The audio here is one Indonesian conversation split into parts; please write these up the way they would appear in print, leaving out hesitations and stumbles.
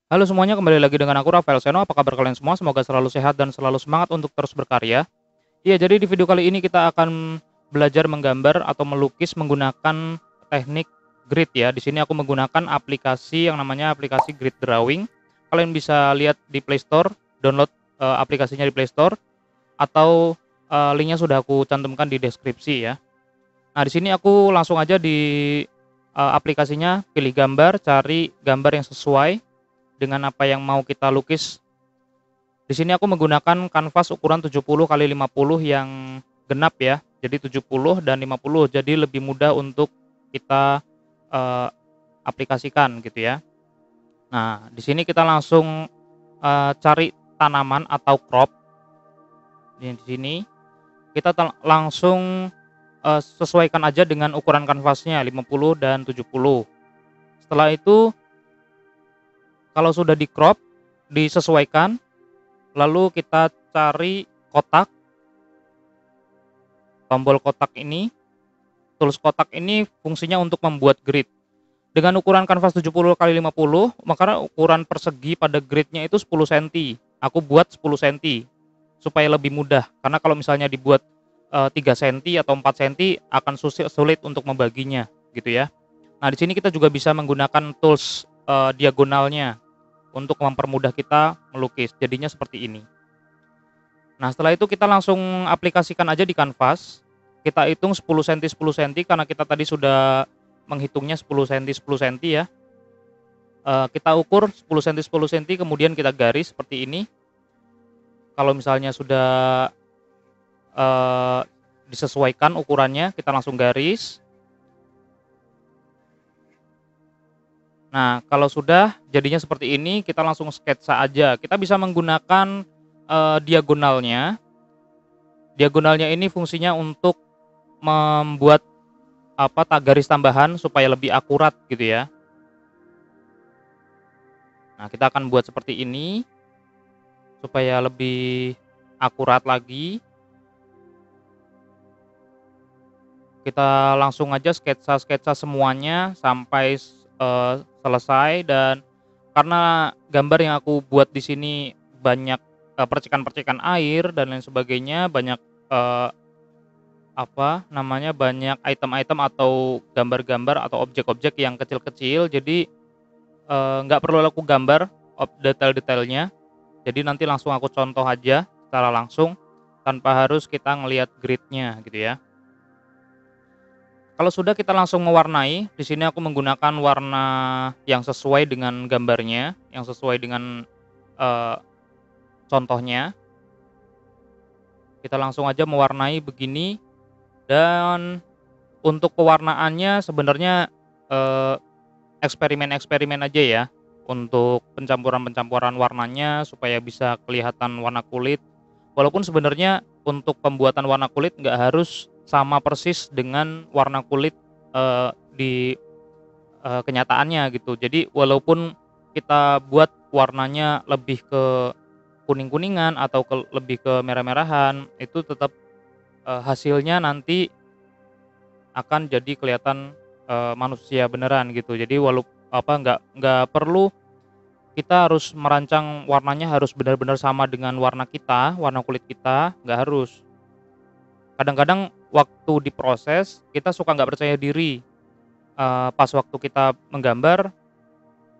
Halo semuanya, kembali lagi dengan aku Rafael Seno. Apa kabar kalian semua? Semoga selalu sehat dan selalu semangat untuk terus berkarya. Iya, jadi di video kali ini kita akan belajar menggambar atau melukis menggunakan teknik grid ya. Di sini aku menggunakan aplikasi yang namanya aplikasi Grid Drawing. Kalian bisa lihat di Play Store, download aplikasinya di Play Store atau linknya sudah aku cantumkan di deskripsi ya. Nah, di sini aku langsung aja di aplikasinya, pilih gambar, cari gambar yang sesuai dengan apa yang mau kita lukis. Di sini aku menggunakan kanvas ukuran 70 kali 50 yang genap ya. Jadi 70 dan 50, jadi lebih mudah untuk kita eee, aplikasikan gitu ya. Nah, di sini kita langsung cari tanaman atau crop. Di sini kita langsung sesuaikan aja dengan ukuran kanvasnya 50 dan 70. Setelah itu kalau sudah di-crop, disesuaikan, lalu kita cari kotak, tombol kotak ini, tools kotak ini fungsinya untuk membuat grid. Dengan ukuran kanvas 70 kali 50, maka ukuran persegi pada gridnya itu 10 senti. Aku buat 10 senti supaya lebih mudah. Karena kalau misalnya dibuat 3 senti atau 4 senti akan sulit untuk membaginya gitu ya. Nah, di sini kita juga bisa menggunakan tools diagonalnya untuk mempermudah kita melukis. Jadinya seperti ini. Nah, setelah itu kita langsung aplikasikan aja di kanvas. Kita hitung 10 senti 10 senti karena kita tadi sudah menghitungnya 10 senti 10 senti ya. Kita ukur 10 senti 10 senti kemudian kita garis seperti ini. Kalau misalnya sudah eee, disesuaikan ukurannya, kita langsung garis. Nah, kalau sudah jadinya seperti ini, kita langsung sketsa aja. Kita bisa menggunakan diagonalnya. Diagonalnya ini fungsinya untuk membuat garis tambahan supaya lebih akurat gitu ya. Nah, kita akan buat seperti ini supaya lebih akurat lagi. Kita langsung aja sketsa-sketsa semuanya sampai selesai. Dan karena gambar yang aku buat di sini banyak percikan-percikan air dan lain sebagainya, banyak eee, banyak item-item atau gambar-gambar atau objek-objek yang kecil-kecil, jadi nggak perlu aku gambar detail-detailnya. Jadi nanti langsung aku contoh aja secara langsung, tanpa harus kita ngelihat grid-nya gitu ya. Kalau sudah kita langsung mewarnai, di sini aku menggunakan warna yang sesuai dengan gambarnya, yang sesuai dengan eee, contohnya. Kita langsung aja mewarnai begini. Dan untuk pewarnaannya sebenarnya eee, eksperimen-eksperimen aja ya, untuk pencampuran-pencampuran warnanya supaya bisa kelihatan warna kulit. Walaupun sebenarnya untuk pembuatan warna kulit nggak harus sama persis dengan warna kulit di kenyataannya gitu. Jadi walaupun kita buat warnanya lebih ke kuning-kuningan atau lebih ke merah-merahan, itu tetap hasilnya nanti akan jadi kelihatan manusia beneran gitu. Jadi nggak perlu kita harus merancang warnanya harus benar-benar sama dengan warna kita, warna kulit kita, nggak harus. Kadang-kadang waktu diproses, kita suka nggak percaya diri, pas waktu kita menggambar,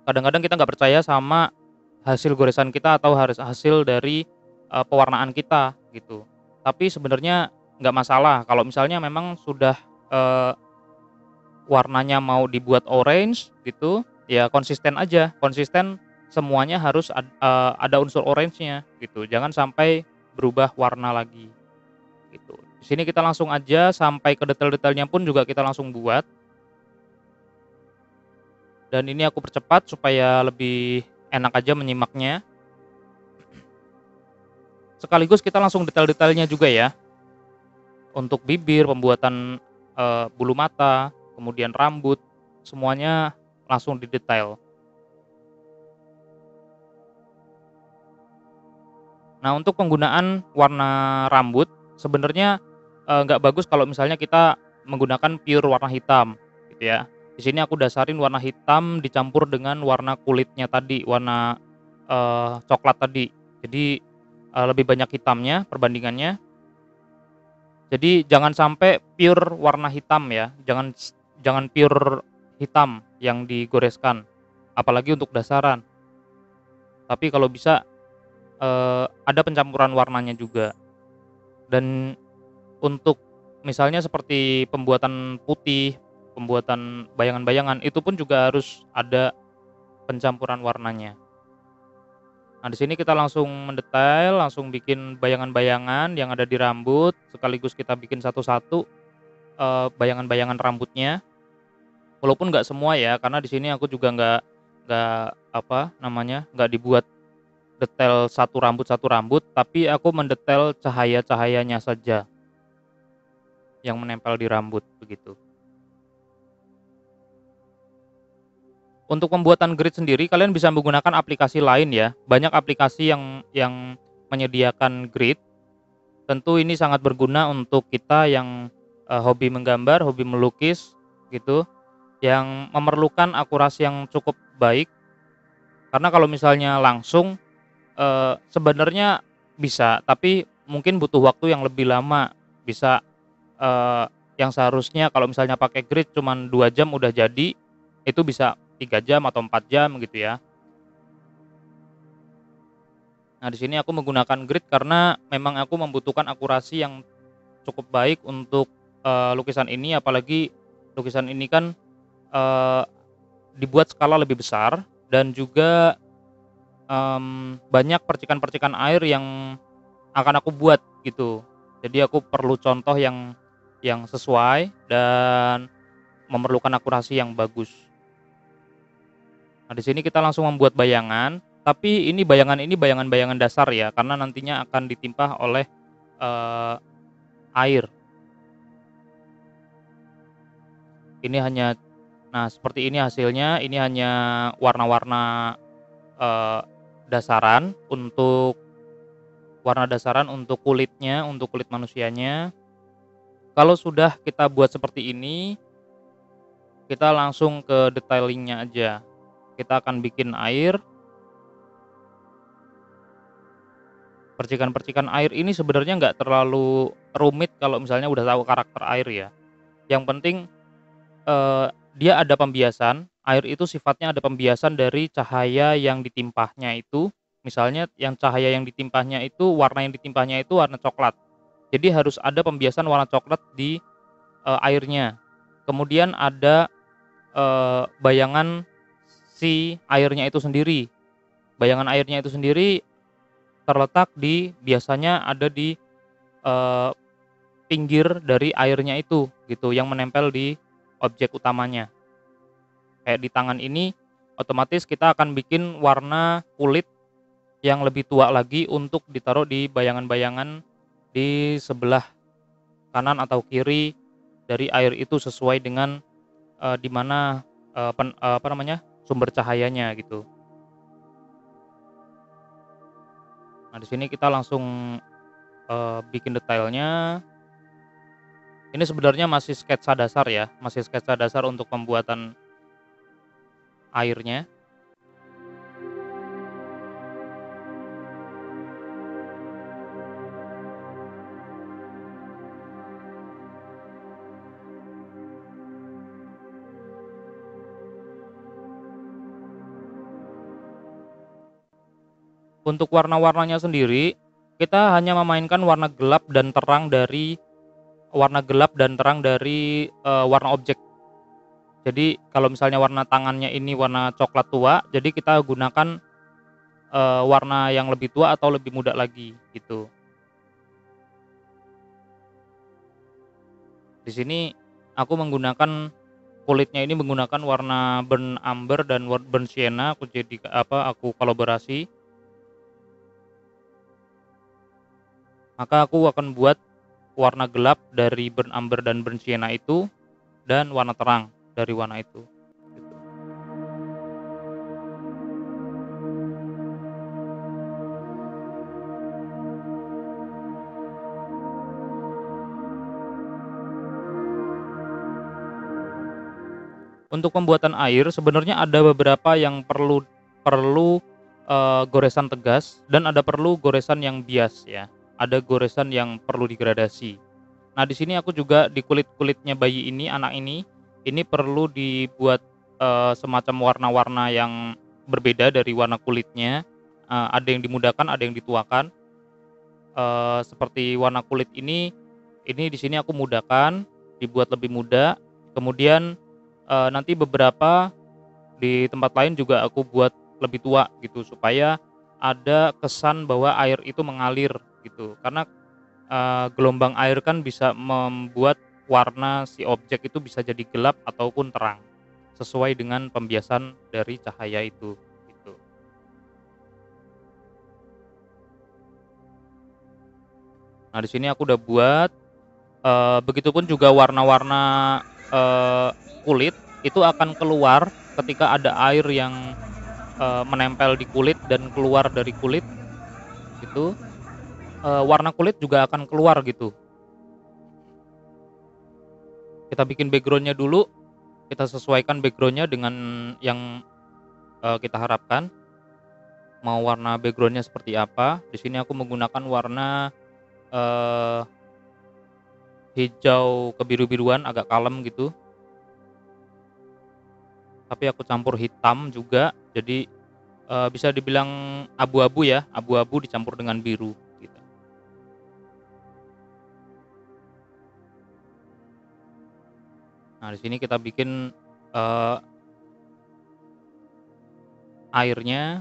kadang-kadang kita nggak percaya sama hasil goresan kita atau hasil dari pewarnaan kita, gitu. Tapi sebenarnya nggak masalah kalau misalnya memang sudah eee, warnanya mau dibuat orange gitu, ya konsisten aja, konsisten semuanya harus ada unsur orange-nya gitu, jangan sampai berubah warna lagi, gitu. Di sini kita langsung aja sampai ke detail-detailnya pun juga kita langsung buat, dan ini aku percepat supaya lebih enak aja menyimaknya. Sekaligus kita langsung detail-detailnya juga ya, untuk bibir, pembuatan bulu mata, kemudian rambut, semuanya langsung didetail. Nah, untuk penggunaan warna rambut sebenarnya nggak bagus kalau misalnya kita menggunakan pure warna hitam gitu ya. Di sini aku dasarin warna hitam dicampur dengan warna kulitnya tadi, warna, coklat tadi. Jadi, lebih banyak hitamnya perbandingannya. Jadi jangan sampai pure warna hitam ya, jangan pure hitam yang digoreskan, apalagi untuk dasaran. Tapi kalau bisa, ada pencampuran warnanya juga. Dan untuk misalnya seperti pembuatan putih, pembuatan bayangan-bayangan, itu pun juga harus ada pencampuran warnanya. Nah, di sini kita langsung mendetail, langsung bikin bayangan-bayangan yang ada di rambut, sekaligus kita bikin satu-satu, bayangan-bayangan rambutnya. Walaupun nggak semua ya, karena di sini aku juga nggak apa namanya, nggak dibuat detail satu rambut, tapi aku mendetail cahaya-cahayanya saja yang menempel di rambut, begitu. Untuk pembuatan grid sendiri kalian bisa menggunakan aplikasi lain ya, banyak aplikasi yang menyediakan grid. Tentu ini sangat berguna untuk kita yang, hobi menggambar, hobi melukis, gitu, yang memerlukan akurasi yang cukup baik. Karena kalau misalnya langsung, sebenarnya bisa, tapi mungkin butuh waktu yang lebih lama. Bisa, yang seharusnya kalau misalnya pakai grid cuman 2 jam udah jadi, itu bisa 3 jam atau 4 jam gitu ya. Nah, di sini aku menggunakan grid karena memang aku membutuhkan akurasi yang cukup baik untuk, lukisan ini, apalagi lukisan ini kan, eee, dibuat skala lebih besar dan juga, banyak percikan-percikan air yang akan aku buat gitu. Jadi aku perlu contoh yang sesuai dan memerlukan akurasi yang bagus. Nah, di sini kita langsung membuat bayangan, tapi ini bayangan-bayangan dasar ya, karena nantinya akan ditimpa oleh, eee, air. Ini hanya Nah, seperti ini hasilnya, ini hanya warna-warna, eee, dasaran untuk kulitnya, untuk kulit manusianya. Kalau sudah kita buat seperti ini, kita langsung ke detailing-nya aja. Kita akan bikin air, percikan-percikan air ini sebenarnya nggak terlalu rumit kalau misalnya udah tahu karakter air ya. Yang penting, dia ada pembiasan, air itu sifatnya ada pembiasan dari cahaya yang ditimpahnya itu. Misalnya cahaya yang ditimpahnya itu, warna yang ditimpahnya itu warna coklat. Jadi harus ada pembiasan warna coklat di, airnya. Kemudian ada, bayangan si airnya itu sendiri. Bayangan airnya itu sendiri terletak biasanya ada di, eee, pinggir dari airnya itu, gitu, yang menempel di objek utamanya. Kayak di tangan ini, otomatis kita akan bikin warna kulit yang lebih tua lagi untuk ditaruh di bayangan-bayangan di sebelah kanan atau kiri dari air itu sesuai dengan, di mana, apa namanya, sumber cahayanya gitu. Nah, di sini kita langsung, bikin detailnya. Ini sebenarnya masih sketsa dasar ya, masih sketsa dasar untuk pembuatan airnya. Untuk warna-warnanya sendiri, kita hanya memainkan warna gelap dan terang dari, warna objek. Jadi kalau misalnya warna tangannya ini warna coklat tua, jadi kita gunakan, warna yang lebih tua atau lebih muda lagi, gitu. Di sini aku menggunakan kulitnya ini menggunakan warna burnt umber dan burnt sienna, aku kolaborasi, maka aku akan buat warna gelap dari burnt umber dan burnt sienna itu, dan warna terang dari warna itu, gitu. Untuk pembuatan air sebenarnya ada beberapa yang perlu perlu, goresan tegas dan ada perlu goresan yang bias ya, ada goresan yang perlu digradasi. Nah, di sini aku juga di kulit-kulitnya bayi ini, anak ini perlu dibuat, semacam warna-warna yang berbeda dari warna kulitnya, ada yang dimudahkan, ada yang dituakan. Seperti warna kulit ini di sini aku mudahkan, dibuat lebih muda, kemudian, nanti beberapa di tempat lain juga aku buat lebih tua gitu, supaya ada kesan bahwa air itu mengalir gitu. Karena, gelombang air kan bisa membuat warna si objek itu bisa jadi gelap ataupun terang, sesuai dengan pembiasan dari cahaya itu, gitu. Nah, di sini aku udah buat, begitupun juga warna-warna, eee, kulit itu akan keluar ketika ada air yang, menempel di kulit dan keluar dari kulit gitu, warna kulit juga akan keluar gitu. Kita bikin background-nya dulu, kita sesuaikan background-nya dengan yang, kita harapkan, mau warna background-nya seperti apa. Di sini aku menggunakan warna, eee, hijau kebiru-biruan agak kalem gitu, tapi aku campur hitam juga, jadi, bisa dibilang abu-abu ya, abu-abu dicampur dengan biru gitu. Nah, di sini kita bikin, eee, airnya,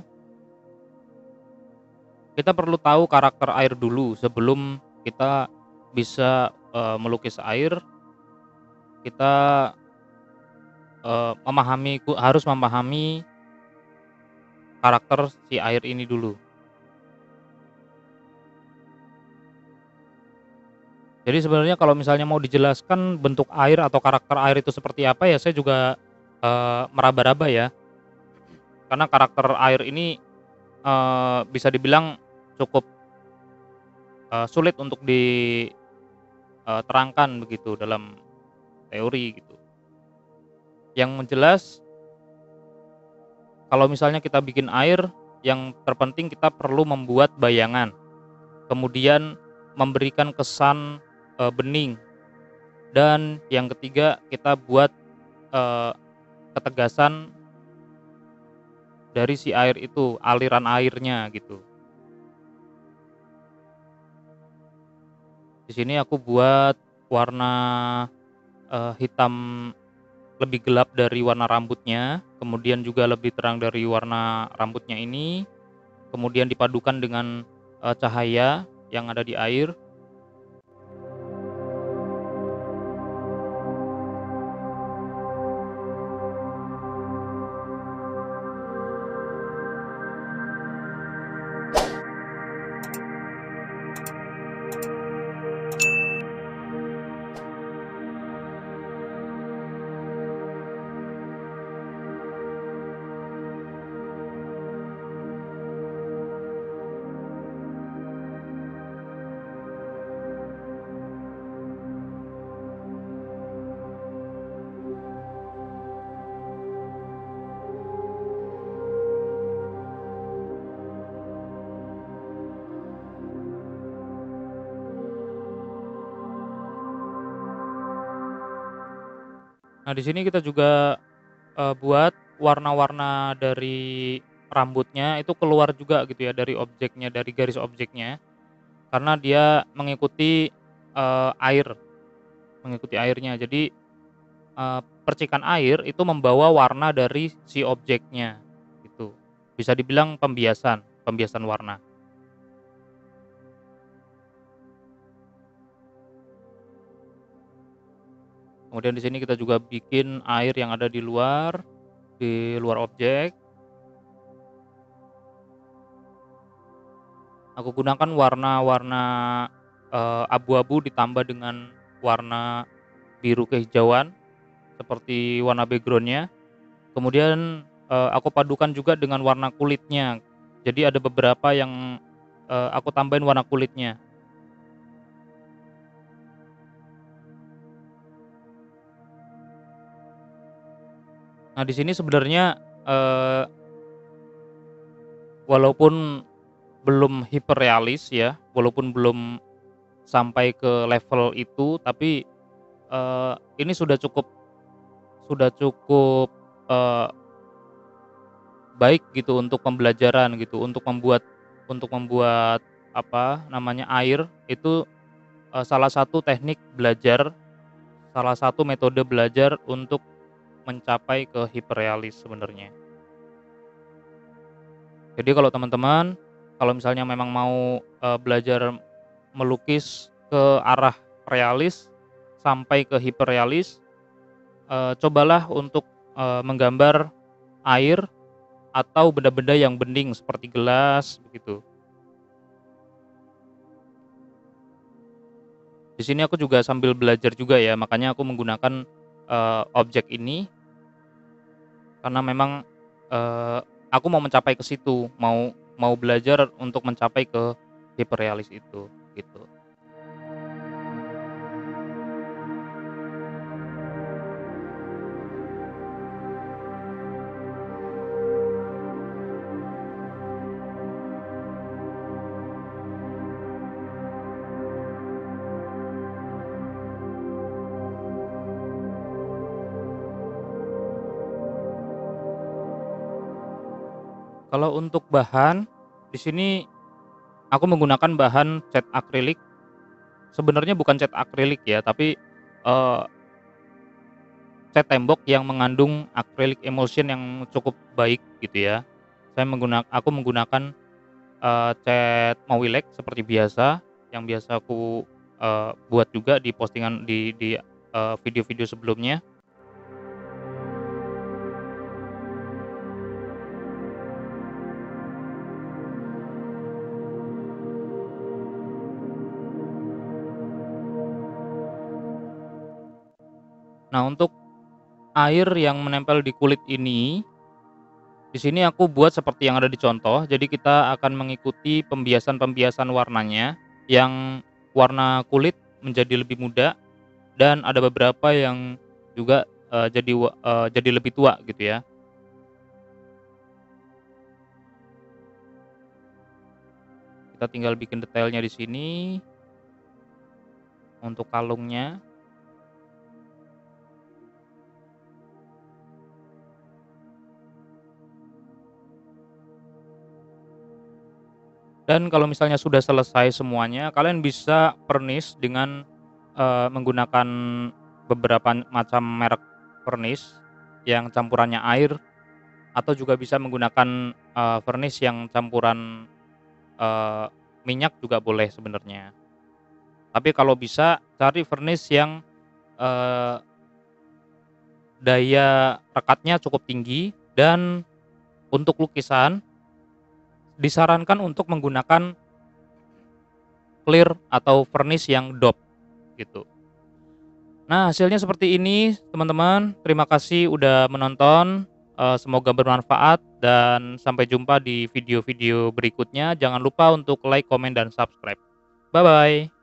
kita perlu tahu karakter air dulu sebelum kita bisa, melukis air, kita, harus memahami karakter si air ini dulu. Jadi sebenarnya kalau misalnya mau dijelaskan bentuk air atau karakter air itu seperti apa ya saya juga, meraba-raba ya, karena karakter air ini, bisa dibilang cukup, sulit untuk terangkan begitu dalam teori gitu. Yang jelas kalau misalnya kita bikin air, yang terpenting kita perlu membuat bayangan, kemudian memberikan kesan, bening, dan yang ketiga kita buat, eee, ketegasan dari si air itu, aliran airnya gitu. Di sini aku buat warna, hitam lebih gelap dari warna rambutnya, kemudian juga lebih terang dari warna rambutnya ini, kemudian dipadukan dengan, cahaya yang ada di air. Nah, di sini kita juga, buat warna-warna dari rambutnya itu keluar juga gitu ya dari objeknya, dari garis objeknya, karena dia mengikuti, air, mengikuti airnya. Jadi, percikan air itu membawa warna dari si objeknya, gitu. Bisa dibilang pembiasan, pembiasan warna. Kemudian di sini kita juga bikin air yang ada di luar objek. Aku gunakan warna-warna, abu-abu ditambah dengan warna biru kehijauan, seperti warna background-nya. Kemudian, aku padukan juga dengan warna kulitnya. Jadi ada beberapa yang, aku tambahin warna kulitnya. Nah, di sini sebenarnya, eee, walaupun belum hiperrealis ya, walaupun belum sampai ke level itu, tapi, ini sudah cukup, eee, baik gitu untuk pembelajaran gitu, untuk membuat apa namanya, air itu, salah satu teknik belajar, salah satu metode belajar untuk mencapai ke hiperrealis sebenarnya. Jadi kalau teman-teman, kalau misalnya memang mau, belajar melukis ke arah realis sampai ke hiperrealis, cobalah untuk, menggambar air atau benda-benda yang bening seperti gelas begitu. Di sini aku juga sambil belajar juga ya, makanya aku menggunakan, objek ini karena memang, eee, aku mau mencapai ke situ, mau mau belajar untuk mencapai ke hiperrealis itu, gitu. Kalau untuk bahan, di sini aku menggunakan bahan cat akrilik, sebenarnya bukan cat akrilik ya, tapi, eee, cat tembok yang mengandung acrylic emulsion yang cukup baik gitu ya. Aku menggunakan, cat Mawilek seperti biasa, yang biasa aku, buat juga di postingan di video-video sebelumnya. Nah, untuk air yang menempel di kulit ini, di sini aku buat seperti yang ada di contoh, jadi kita akan mengikuti pembiasan-pembiasan warnanya, yang warna kulit menjadi lebih muda dan ada beberapa yang juga, jadi lebih tua gitu ya. Kita tinggal bikin detailnya di sini, untuk kalungnya. Dan kalau misalnya sudah selesai semuanya, kalian bisa vernish dengan, menggunakan beberapa macam merek vernish yang campurannya air, atau juga bisa menggunakan, vernish yang campuran, eee, minyak juga boleh sebenarnya. Tapi kalau bisa cari vernish yang, eee, daya rekatnya cukup tinggi, dan untuk lukisan disarankan untuk menggunakan clear atau vernish yang dope gitu. Nah, hasilnya seperti ini teman-teman, terima kasih udah menonton, semoga bermanfaat dan sampai jumpa di video-video berikutnya. Jangan lupa untuk like, komen, dan subscribe. Bye-bye.